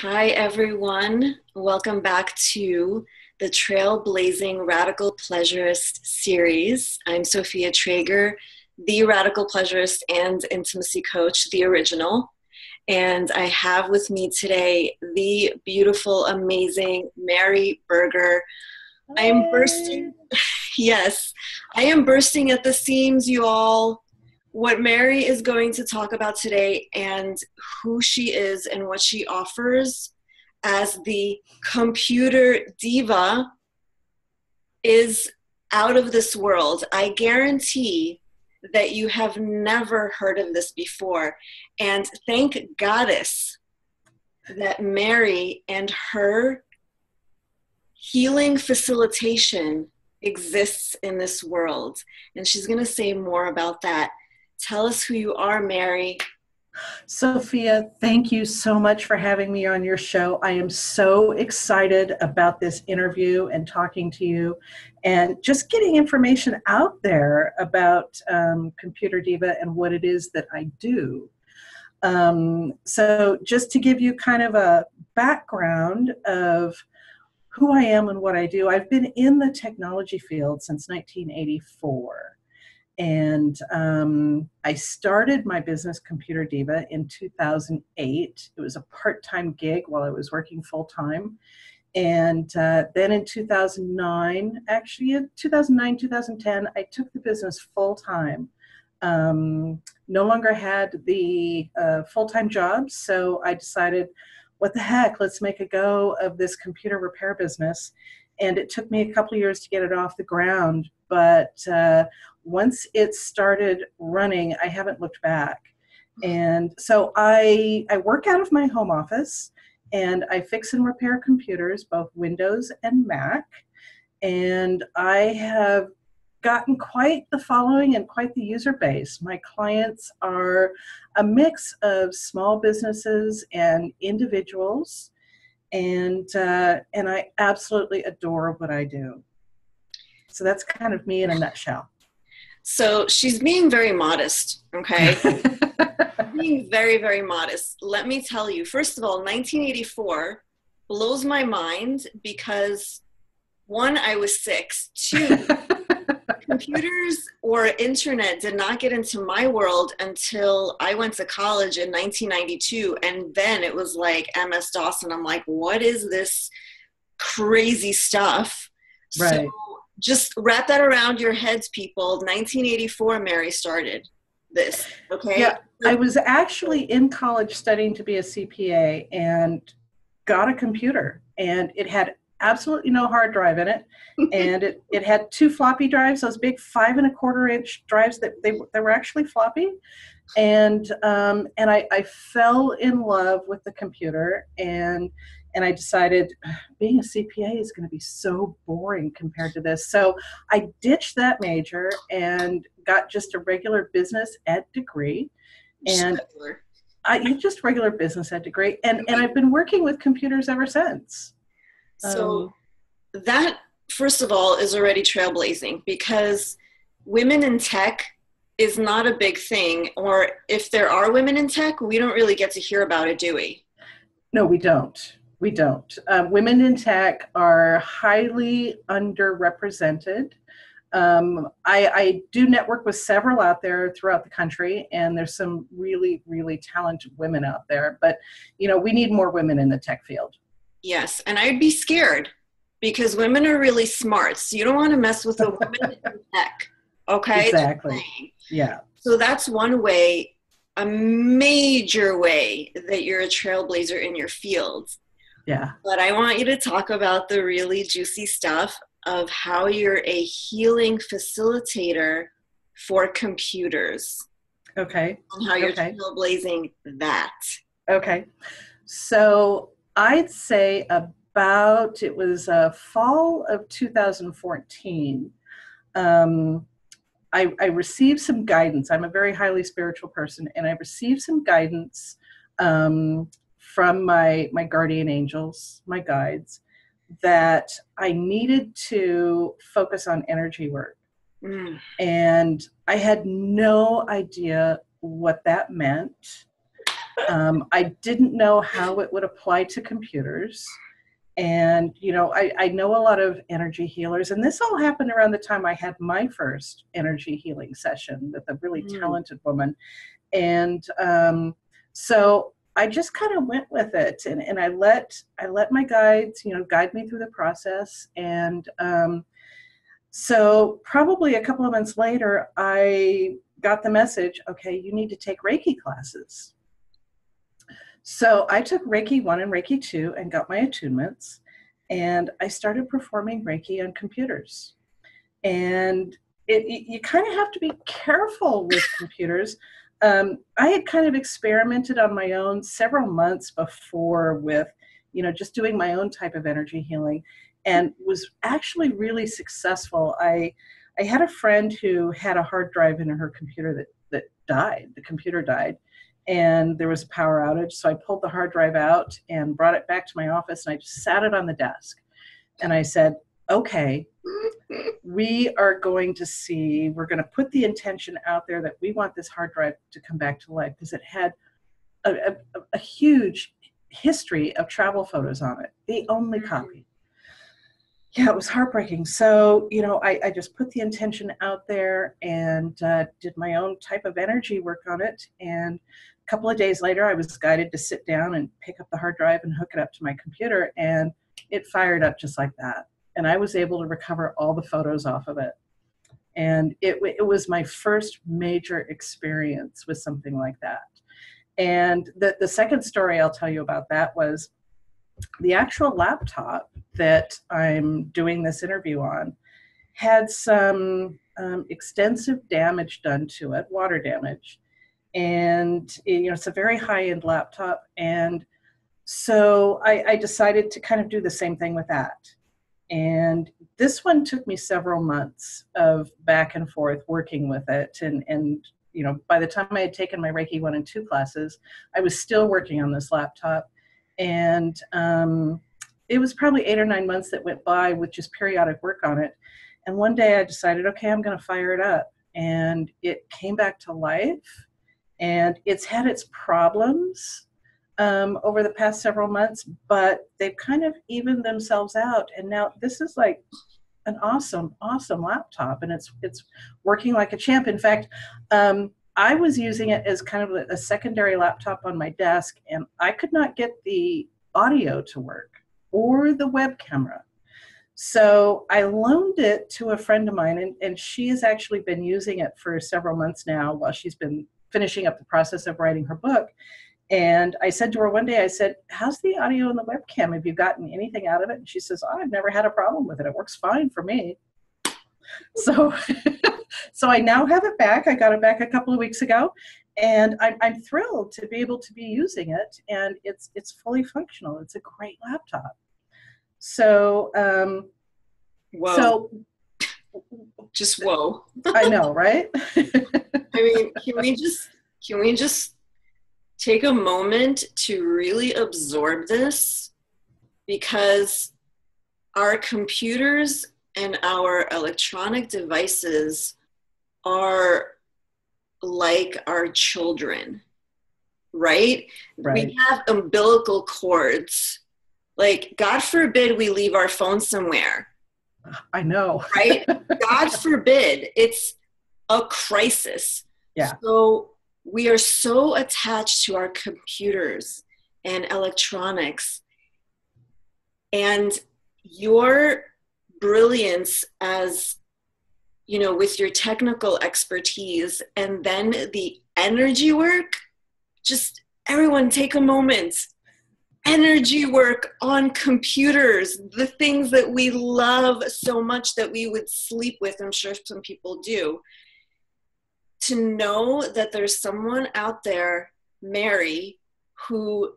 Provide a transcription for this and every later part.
Hi, everyone. Welcome back to the Trailblazing Radical Pleasurist series. I'm Sophia Treyger, the Radical Pleasurist and Intimacy Coach, the original. And I have with me today the beautiful, amazing Mary Berger. I am bursting. Yes, I am bursting at the seams, you all. What Mary is going to talk about today and who she is and what she offers as the computer diva is out of this world. I guarantee that you have never heard of this before. And thank Goddess that Mary and her healing facilitation exists in this world. And she's going to say more about that. Tell us who you are, Mary. Sophia, thank you so much for having me on your show. I am so excited about this interview and talking to you and just getting information out there about ComputerDiva and what it is that I do. So just to give you kind of a background of who I am and what I do, I've been in the technology field since 1984. And I started my business, ComputerDiva, in 2008. It was a part-time gig while I was working full-time. And then in 2009, 2010, I took the business full-time. No longer had the full-time job, so I decided, what the heck, let's make a go of this computer repair business. And it took me a couple of years to get it off the ground, but once it started running, I haven't looked back. And so I work out of my home office, and I fix and repair computers, both Windows and Mac. And I have gotten quite the following and quite the user base. My clients are a mix of small businesses and individuals. And I absolutely adore what I do. So that's kind of me in a nutshell. So she's being very modest, okay? Being very, very modest. Let me tell you, first of all, 1984 blows my mind because, one, I was 6. 2, computers or internet did not get into my world until I went to college in 1992. And then it was like MS-DOS. And I'm like, what is this crazy stuff? Right. So just wrap that around your heads, people. 1984, Mary started this, okay? Yeah, I was actually in college studying to be a CPA and got a computer. And it had absolutely no hard drive in it. And it had 2 floppy drives, those big 5 1/4 inch drives that they were actually floppy. And I fell in love with the computer, and I decided being a CPA is going to be so boring compared to this. So I ditched that major and got just a regular business ed degree. And just regular business ed degree. And I've been working with computers ever since. So that, first of all, is already trailblazing, because women in tech is not a big thing. Or if there are women in tech, we don't really get to hear about it, do we? No, we don't. We don't. Women in tech are highly underrepresented. I do network with several out there throughout the country, and there's some really, really talented women out there. But, we need more women in the tech field. Yes, and I'd be scared because women are really smart. So you don't want to mess with a woman in tech, okay? Exactly. Yeah. So that's one way, a major way that you're a trailblazer in your field. Yeah. But I want you to talk about the really juicy stuff of how you're a healing facilitator for computers. Okay. And how you're trailblazing that. Okay. So I'd say it was fall of 2014. I received some guidance. I'm a very highly spiritual person, and I received some guidance from my guardian angels, my guides, that I needed to focus on energy work. And I had no idea what that meant. I didn't know how it would apply to computers. And, you know, I know a lot of energy healers, and this all happened around the time I had my first energy healing session with a really talented woman. And so I just kind of went with it, and I let my guides, you know, guide me through the process. And so probably a couple of months later, I got the message, okay, you need to take Reiki classes. So I took Reiki 1 and Reiki 2 and got my attunements, and I started performing Reiki on computers. And you kind of have to be careful with computers. I had kind of experimented on my own several months before with, you know, just doing my own type of energy healing, and was actually really successful. I had a friend who had a hard drive in her computer that died. The computer died, and there was a power outage. So I pulled the hard drive out and brought it back to my office, and I just sat it on the desk. And I said, okay, we are going to see, we're going to put the intention out there that we want this hard drive to come back to life, because it had a huge history of travel photos on it, the only copy. Yeah, it was heartbreaking. So, you know, I just put the intention out there and did my own type of energy work on it. And a couple of days later, I was guided to sit down and pick up the hard drive and hook it up to my computer, and it fired up just like that. And I was able to recover all the photos off of it. And it was my first major experience with something like that. And the second story I'll tell you about that was the actual laptop that I'm doing this interview on had some extensive damage done to it, water damage. And, you know, it's a very high-end laptop. And so I decided to kind of do the same thing with that. And this one took me several months of back and forth working with it. And you know, by the time I had taken my Reiki 1 and 2 classes, I was still working on this laptop. And it was probably 8 or 9 months that went by with just periodic work on it. And one day I decided, okay, I'm going to fire it up. And it came back to life. And it's had its problems over the past several months, but they've kind of evened themselves out. And now this is like an awesome, awesome laptop, and it's working like a champ. In fact, I was using it as kind of a secondary laptop on my desk, and I could not get the audio to work or the web camera. So I loaned it to a friend of mine, and she has actually been using it for several months now while she's been finishing up the process of writing her book. And I said to her one day, I said, how's the audio and the webcam? Have you gotten anything out of it? And she says, oh, I've never had a problem with it. It works fine for me. So, so I now have it back. I got it back a couple of weeks ago, and I'm thrilled to be able to be using it. And it's fully functional. It's a great laptop. So, whoa. So just whoa. I know, right? I mean, can we just take a moment to really absorb this? Because our computers and our electronic devices are like our children, right? We have umbilical cords. Like, God forbid we leave our phone somewhere. I know. Right? God forbid. It's a crisis. Yeah. So we are so attached to our computers and electronics, and your brilliance as, you know, with your technical expertise, and then the energy work, just everyone take a moment. Energy work on computers, the things that we love so much that we would sleep with. I'm sure some people do. To know that there's someone out there, Mary, who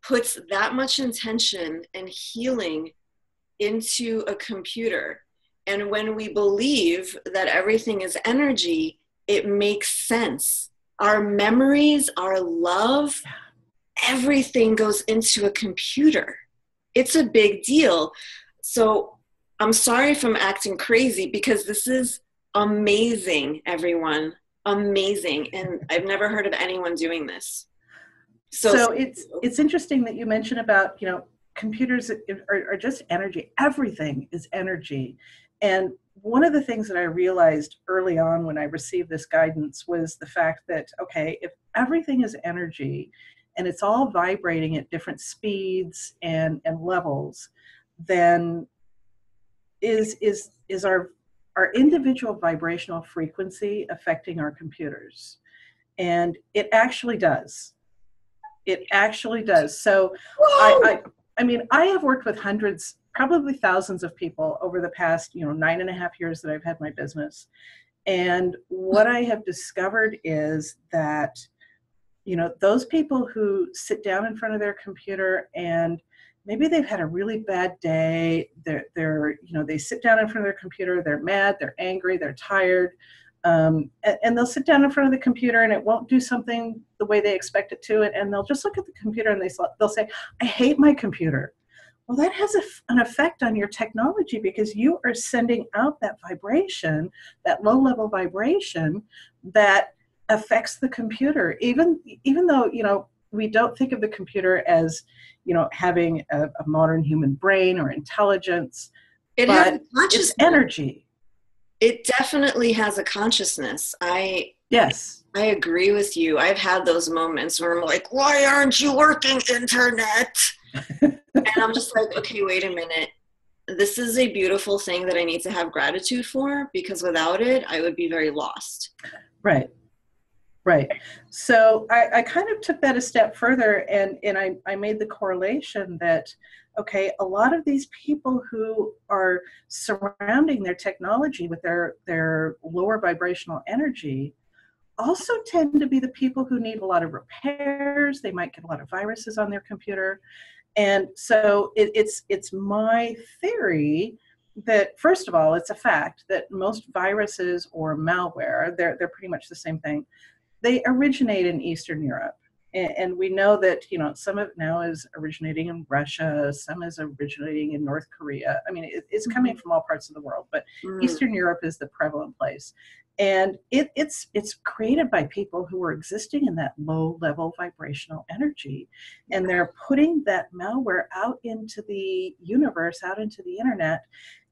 puts that much intention and healing into a computer. And when we believe that everything is energy, it makes sense. Our memories, our love, everything goes into a computer. It's a big deal. So I'm sorry if I'm acting crazy, because this is amazing, everyone. Amazing. And I've never heard of anyone doing this. So, So it's interesting that you mentioned about, computers are just energy. Everything is energy. And one of the things that I realized early on when I received this guidance was the fact that, okay, if everything is energy and it's all vibrating at different speeds and levels, then is our individual vibrational frequency affecting our computers? And it actually does. It actually does. So I mean, I have worked with hundreds, probably thousands of people over the past, 9.5 years that I've had my business. And what I have discovered is that, those people who sit down in front of their computer and maybe they've had a really bad day, they sit down in front of their computer, they're mad, they're angry, they're tired, and they'll sit down in front of the computer and it won't do something the way they expect it to, and they'll just look at the computer and they'll say, I hate my computer. Well, that has an effect on your technology because you are sending out that vibration, that low-level vibration that affects the computer. Even though, we don't think of the computer as, having a modern human brain or intelligence, but it's energy. It definitely has a consciousness. Yes. I agree with you. I've had those moments where I'm like, why aren't you working, internet? And I'm just like, okay, wait a minute. This is a beautiful thing that I need to have gratitude for, because without it, I would be very lost. Right. So I kind of took that a step further, and I made the correlation that, okay, a lot of these people who are surrounding their technology with their lower vibrational energy also tend to be the people who need a lot of repairs. They might get a lot of viruses on their computer. And so it's my theory that, first of all, it's a fact that most viruses or malware, they're pretty much the same thing. They originate in Eastern Europe. And we know that, some of it now is originating in Russia, some is originating in North Korea. I mean, it's coming from all parts of the world, but Eastern Europe is the prevalent place. And it's created by people who are existing in that low level vibrational energy. And they're putting that malware out into the universe, out into the internet.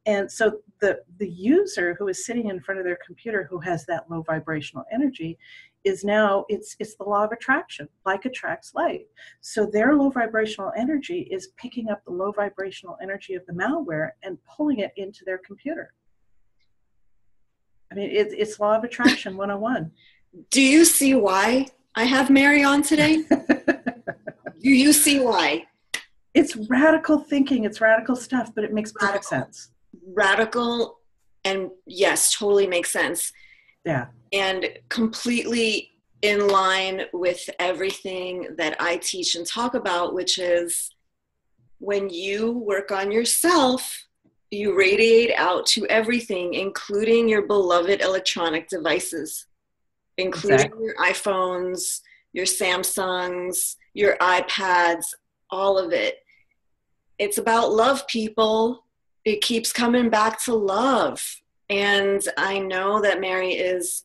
And so the user who is sitting in front of their computer who has that low vibrational energy is now, it's the law of attraction, like attracts like. So their low vibrational energy is picking up the low vibrational energy of the malware and pulling it into their computer. I mean, it's law of attraction 101. Do you see why I have Mary on today? Do you see why? It's radical thinking, it's radical stuff, but it makes perfect sense. Radical, and yes, totally makes sense. Yeah. And completely in line with everything that I teach and talk about, which is when you work on yourself, you radiate out to everything, including your beloved electronic devices, including your iPhones, your Samsungs, your iPads, all of it. It's about love, people. It keeps coming back to love. And I know that Mary is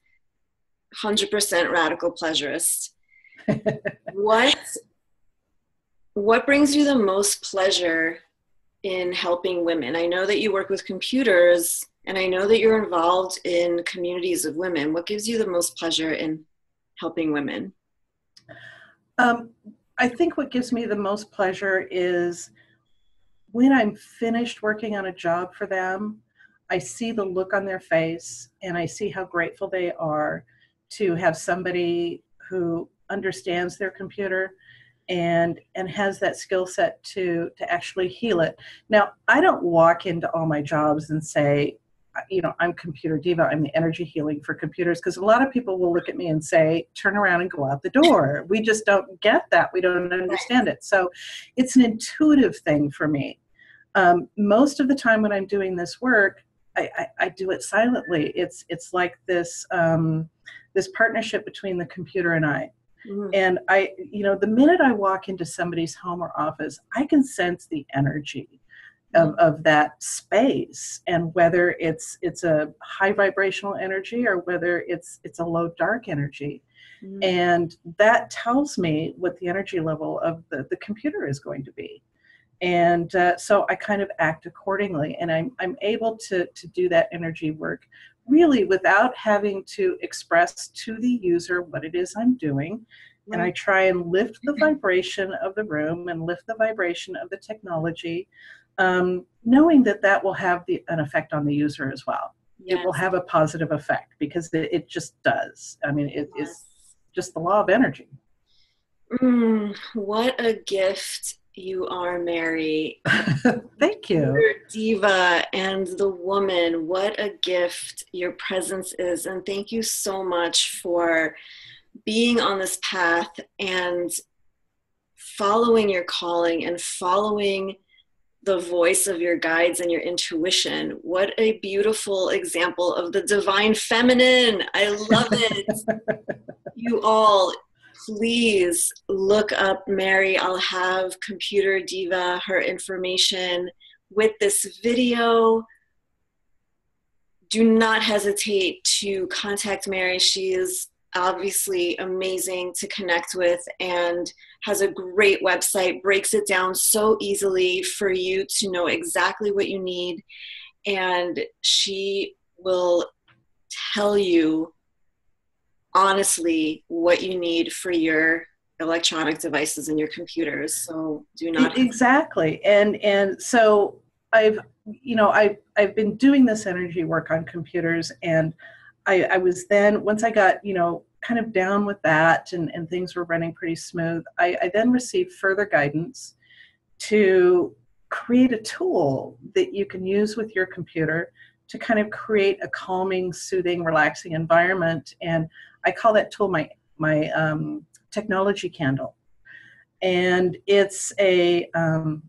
100% radical pleasurist. What brings you the most pleasure in helping women? I know that you work with computers, and I know that you're involved in communities of women. What gives you the most pleasure in helping women? I think what gives me the most pleasure is when I'm finished working on a job for them, I see the look on their face and I see how grateful they are to have somebody who understands their computer and has that skill set to actually heal it. Now, I don't walk into all my jobs and say, I'm ComputerDiva, I'm the energy healing for computers, because a lot of people will look at me and say, turn around and go out the door. We just don't get that. We don't understand it. So it's an intuitive thing for me. Most of the time when I'm doing this work, I do it silently. It's like this this partnership between the computer and I. Mm-hmm. And the minute I walk into somebody's home or office, I can sense the energy of that space, and whether it's a high vibrational energy or whether it's a low dark energy. And that tells me what the energy level of the computer is going to be. And so I kind of act accordingly, and I'm able to do that energy work really without having to express to the user what it is I'm doing. And I try and lift the vibration of the room and lift the vibration of the technology, knowing that that will have an effect on the user as well. Yes. It will have a positive effect because it just does. I mean, it's just the law of energy. What a gift you are, Mary. Thank you. Diva and the woman, what a gift your presence is. And thank you so much for being on this path and following your calling and following the voice of your guides and your intuition. What a beautiful example of the divine feminine. I love it. You all, please look up Mary. I'll have ComputerDiva, her information with this video. Do not hesitate to contact Mary. She is obviously amazing to connect with and has a great website, breaks it down so easily for you to know exactly what you need. And she will tell you honestly what you need for your electronic devices and your computers. So do not exactly. And so I've been doing this energy work on computers, and I was then, once I got kind of down with that and things were running pretty smooth, I then received further guidance to create a tool that you can use with your computer to kind of create a calming, soothing, relaxing environment. And I call that tool my technology candle. And it's I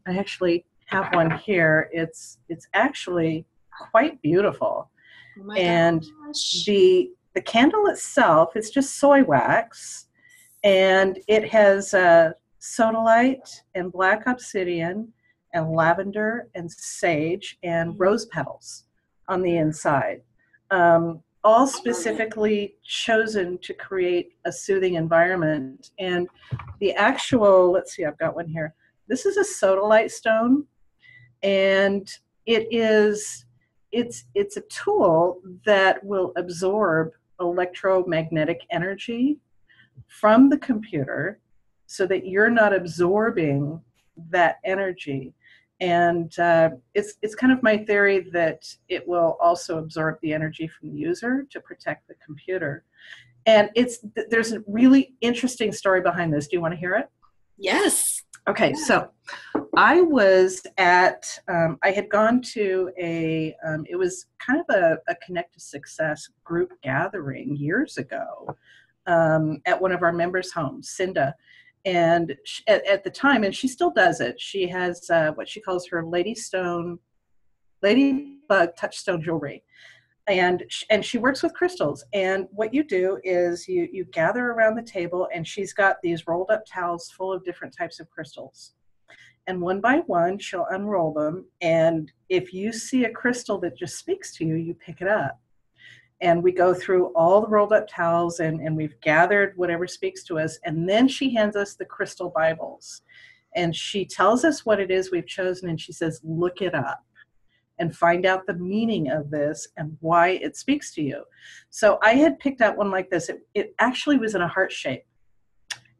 actually have one here. It's actually quite beautiful. Oh and gosh. the candle itself, it's just soy wax, and it has sodalite and black obsidian and lavender and sage and rose petals on the inside, all specifically chosen to create a soothing environment. And the actual, let's see, I've got one here. This is a sodalite stone, and it's a tool that will absorb electromagnetic energy from the computer so that you're not absorbing that energy. And it's kind of my theory that it will also absorb the energy from the user to protect the computer. And there's a really interesting story behind this. Do you want to hear it? Yes. Okay, so I was at, I had gone to it was kind of a Connect to Success group gathering years ago at one of our members' homes, Cinda. And at the time, and she still does it, she has what she calls her Ladybug touchstone jewelry. And she works with crystals. And what you do is you gather around the table, and she's got these rolled up towels full of different types of crystals. And one by one, she'll unroll them. And if you see a crystal that just speaks to you, you pick it up. And we go through all the rolled up towels, and we've gathered whatever speaks to us. And then she hands us the crystal Bibles. And she tells us what it is we've chosen. And she says, look it up and find out the meaning of this and why it speaks to you. So I had picked out one like this. It actually was in a heart shape.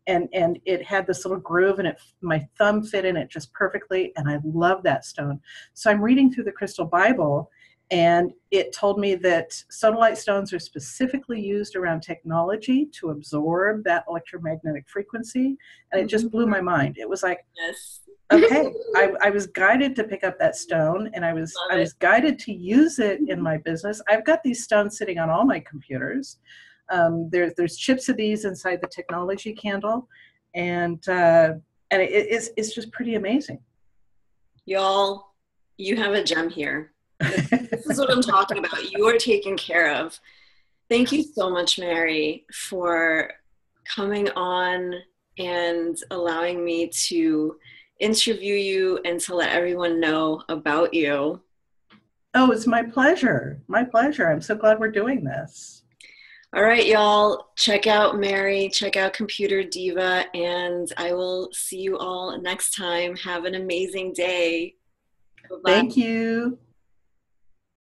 And it had this little groove, and my thumb fit in it just perfectly. And I love that stone. So I'm reading through the Crystal Bible, and it told me that sodalite stones are specifically used around technology to absorb that electromagnetic frequency. And it just blew my mind. It was like, yes. Okay, I was guided to pick up that stone, and I was guided to use it in my business. I've got these stones sitting on all my computers. There's chips of these inside the technology candle, and it's just pretty amazing. Y'all, you have a gem here. This is what I'm talking about. You are taken care of. Thank you so much, Mary, for coming on and allowing me to interview you and to let everyone know about you. Oh, it's my pleasure. My pleasure. I'm so glad we're doing this. All right, y'all, check out Mary, check out ComputerDiva, and I will see you all next time. Have an amazing day. Bye-bye. Thank you.